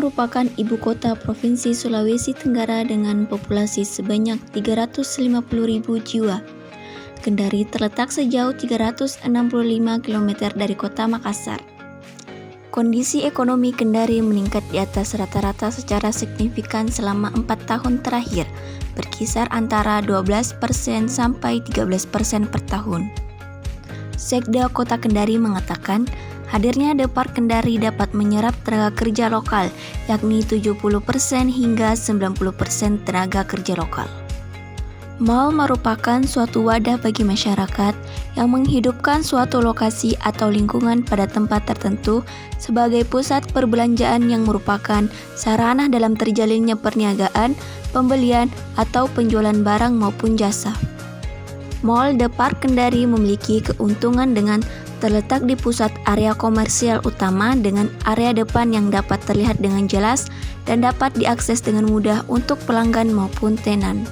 merupakan ibu kota Provinsi Sulawesi Tenggara dengan populasi sebanyak 350.000 jiwa. Kendari terletak sejauh 365 km dari kota Makassar. Kondisi ekonomi Kendari meningkat di atas rata-rata secara signifikan selama 4 tahun terakhir, berkisar antara 12% sampai 13% per tahun. Sekda Kota Kendari mengatakan, hadirnya Depar Kendari dapat menyerap tenaga kerja lokal, yakni 70% hingga 90% tenaga kerja lokal. Mal merupakan suatu wadah bagi masyarakat yang menghidupkan suatu lokasi atau lingkungan pada tempat tertentu sebagai pusat perbelanjaan yang merupakan sarana dalam terjalinnya perniagaan, pembelian, atau penjualan barang maupun jasa. Mall Depar Kendari memiliki keuntungan dengan terletak di pusat area komersial utama dengan area depan yang dapat terlihat dengan jelas dan dapat diakses dengan mudah untuk pelanggan maupun tenan.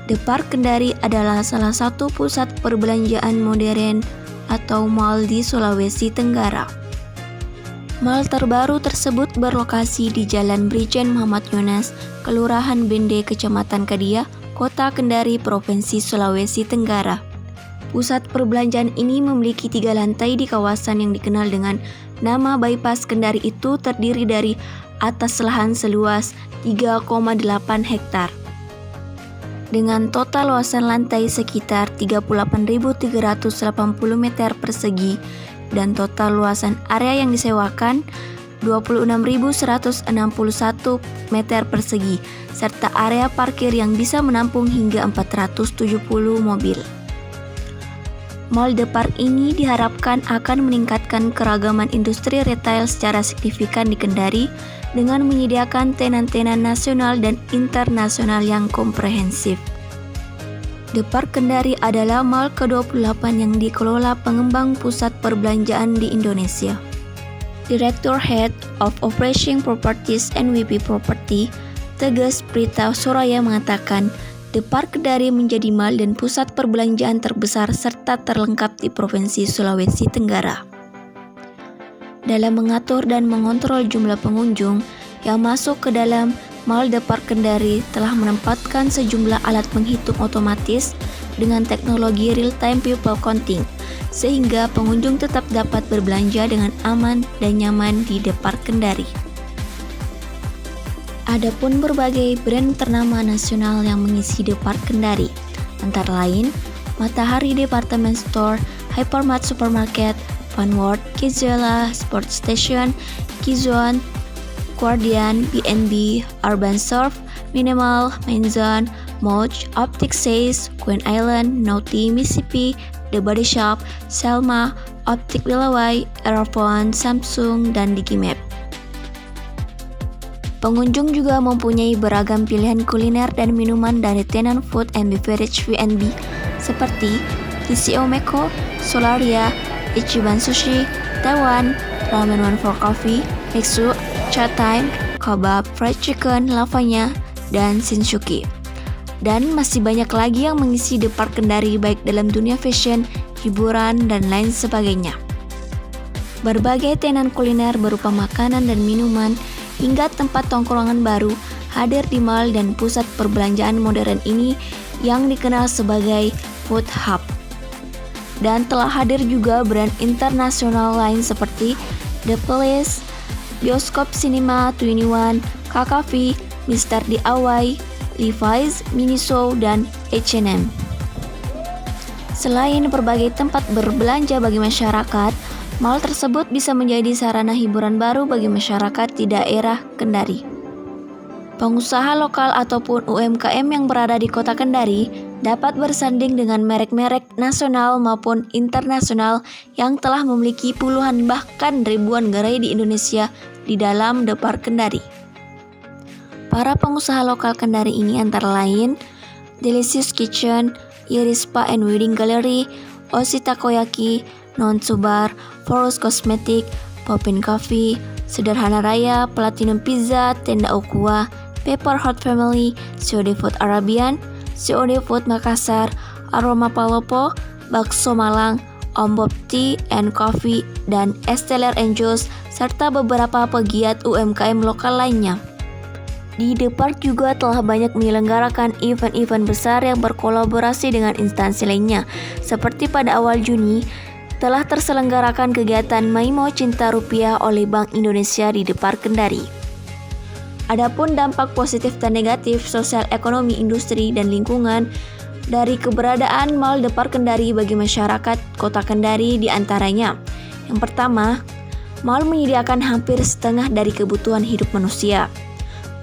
Depar Kendari adalah salah satu pusat perbelanjaan modern atau mall di Sulawesi Tenggara. Mall terbaru tersebut berlokasi di Jalan Brigjen Muhammad Yonas, Kelurahan Bende, Kecamatan Kadia, Kota Kendari, Provinsi Sulawesi Tenggara. Pusat perbelanjaan ini memiliki 3 lantai di kawasan yang dikenal dengan nama Bypass Kendari itu terdiri dari atas lahan seluas 3,8 hektar. Dengan total luasan lantai sekitar 38.380 meter persegi dan total luasan area yang disewakan 26.161 meter persegi, serta area parkir yang bisa menampung hingga 470 mobil. Mall Depar ini diharapkan akan meningkatkan keragaman industri retail secara signifikan di Kendari dengan menyediakan tenan-tenan nasional dan internasional yang komprehensif. Depar Kendari adalah mall ke-28 yang dikelola pengembang pusat perbelanjaan di Indonesia. Director Head of Operation Properties NWP Property, Tegas Prita Soraya mengatakan, Depar Kendari menjadi mall dan pusat perbelanjaan terbesar serta terlengkap di Provinsi Sulawesi Tenggara. Dalam mengatur dan mengontrol jumlah pengunjung yang masuk ke dalam Mall Depar Kendari telah menempatkan sejumlah alat penghitung otomatis dengan teknologi real-time people counting, sehingga pengunjung tetap dapat berbelanja dengan aman dan nyaman di Depar Kendari. Adapun berbagai brand ternama nasional yang mengisi Depar Kendari, antara lain Matahari Department Store, Hypermart Supermarket, Funworld, Kizela, Sport Station, Kizone, Guardian, B&B, Urban Surf, Minimal, Mainzone, Moch, Optic Says, Queen Island, Naughty, Mississippi, The Body Shop, Selma, Optik Wilawai, Aerophone, Samsung, dan Digimap. Pengunjung juga mempunyai beragam pilihan kuliner dan minuman dari tenan food and beverage V&B seperti TCO Meko, Solaria, Ichiban Sushi, Taiwan, Ramen One for Coffee, Mixu, Chat Time, Kebab, Fried Chicken, Lavanya, dan Shinsuke. Dan masih banyak lagi yang mengisi Depar Kendari baik dalam dunia fashion, hiburan, dan lain sebagainya. Berbagai tenan kuliner berupa makanan dan minuman hingga tempat tongkrongan baru hadir di mall dan pusat perbelanjaan modern ini yang dikenal sebagai Food Hub. Dan telah hadir juga brand internasional lain seperti The Palace, Bioskop Cinema 21, KKV, Mr. DIY, Levi's, Miniso, dan H&M. Selain berbagai tempat berbelanja bagi masyarakat, mall tersebut bisa menjadi sarana hiburan baru bagi masyarakat di daerah Kendari. Pengusaha lokal ataupun UMKM yang berada di kota Kendari dapat bersanding dengan merek-merek nasional maupun internasional yang telah memiliki puluhan bahkan ribuan gerai di Indonesia di dalam Depar Kendari. Para pengusaha lokal Kendari ini antara lain Delicious Kitchen, Iris Spa and Wedding Gallery, Oshi Takoyaki, Non Subar, Forus Cosmetic, Popin Coffee, Sederhana Raya, Platinum Pizza, Tenda Okua, Pepper Hot Family, COD Food Arabian, COD Food Makassar, Aroma Palopo, Bakso Malang, Om Bob Tea and Coffee, dan Esteller and Juice, serta beberapa pegiat UMKM lokal lainnya. Di The Park juga telah banyak menyelenggarakan event-event besar yang berkolaborasi dengan instansi lainnya, seperti pada awal Juni telah terselenggarakan kegiatan Maimo Cinta Rupiah oleh Bank Indonesia di The Park Kendari. Adapun dampak positif dan negatif sosial ekonomi, industri, dan lingkungan dari keberadaan Mall The Park Kendari bagi masyarakat Kota Kendari diantaranya. Yang pertama, mall menyediakan hampir setengah dari kebutuhan hidup manusia.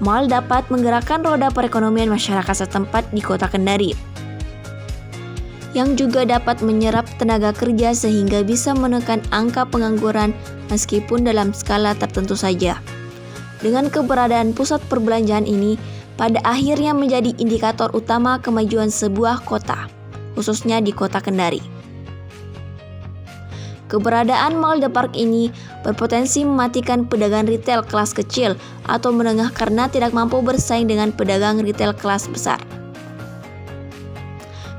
Mall dapat menggerakkan roda perekonomian masyarakat setempat di Kota Kendari, yang juga dapat menyerap tenaga kerja sehingga bisa menekan angka pengangguran meskipun dalam skala tertentu saja. Dengan keberadaan pusat perbelanjaan ini, pada akhirnya menjadi indikator utama kemajuan sebuah kota, khususnya di Kota Kendari. Keberadaan Mall The Park ini berpotensi mematikan pedagang retail kelas kecil atau menengah karena tidak mampu bersaing dengan pedagang retail kelas besar.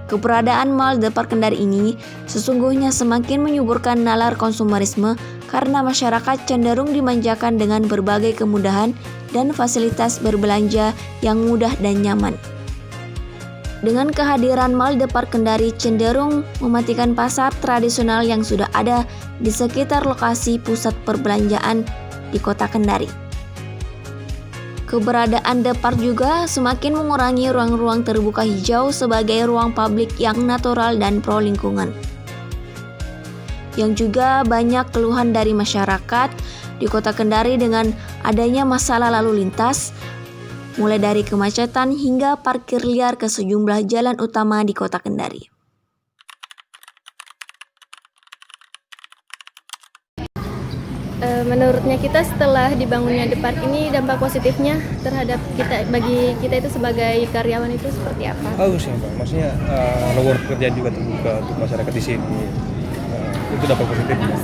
Keberadaan Mall The Park Kendari ini sesungguhnya semakin menyuburkan nalar konsumerisme karena masyarakat cenderung dimanjakan dengan berbagai kemudahan dan fasilitas berbelanja yang mudah dan nyaman. Dengan kehadiran Mall The Park Kendari cenderung mematikan pasar tradisional yang sudah ada di sekitar lokasi pusat perbelanjaan di Kota Kendari. Keberadaan The Park juga semakin mengurangi ruang-ruang terbuka hijau sebagai ruang publik yang natural dan pro lingkungan. Yang juga banyak keluhan dari masyarakat di Kota Kendari dengan adanya masalah lalu lintas, mulai dari kemacetan hingga parkir liar ke sejumlah jalan utama di Kota Kendari. Menurutnya kita setelah dibangunnya The Park ini dampak positifnya terhadap kita, bagi kita itu sebagai karyawan itu seperti apa? Bagus ya Pak, maksudnya lowongan pekerjaan juga terbuka untuk masyarakat di sini. Itu dampak positifnya.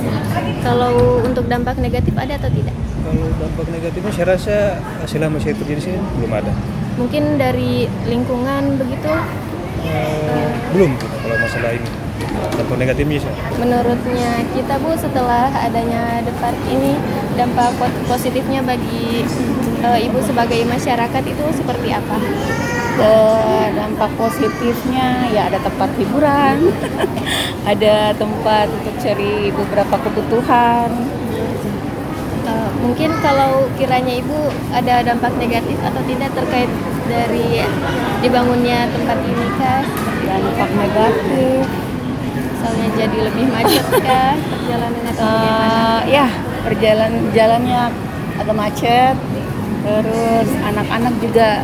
Kalau untuk dampak negatif ada atau tidak? Kalau dampak negatifnya saya rasa selama saya kerja di sini belum ada. Mungkin dari lingkungan begitu? Belum kalau masalah ini. Dampak negatifnya sih. Menurutnya kita Bu, setelah adanya The Park ini dampak positifnya bagi Ibu sebagai masyarakat itu seperti apa? Dampak positifnya ya ada tempat hiburan, ada tempat untuk cari beberapa kebutuhan. Mungkin kalau kiranya Ibu ada dampak negatif atau tidak terkait dari dibangunnya tempat ini kah? Dampak negatif, Misalnya jadi lebih macet kah perjalanan atau bagaimana? ya jalannya agak macet, terus anak-anak juga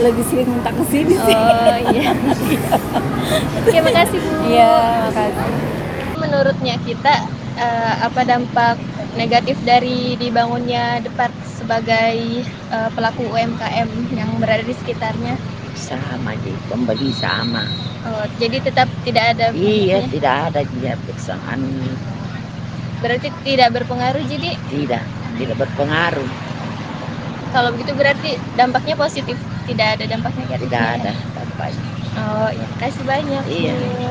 lebih sering minta kesini sih. Oh iya. Oke, makasih Bu. Iya, makasih. Menurutnya kita apa dampak negatif dari dibangunnya The Park sebagai pelaku UMKM yang berada di sekitarnya? Sama di pembeli sama. Oh, jadi tetap tidak ada. Iya, tidak ada dia bersamaan. Berarti tidak berpengaruh, jadi Tidak berpengaruh. kalau begitu berarti dampaknya positif, tidak ada dampak negatif. Tidak ada dampaknya. Oh, ya, kasih banyak. Iya. Bu.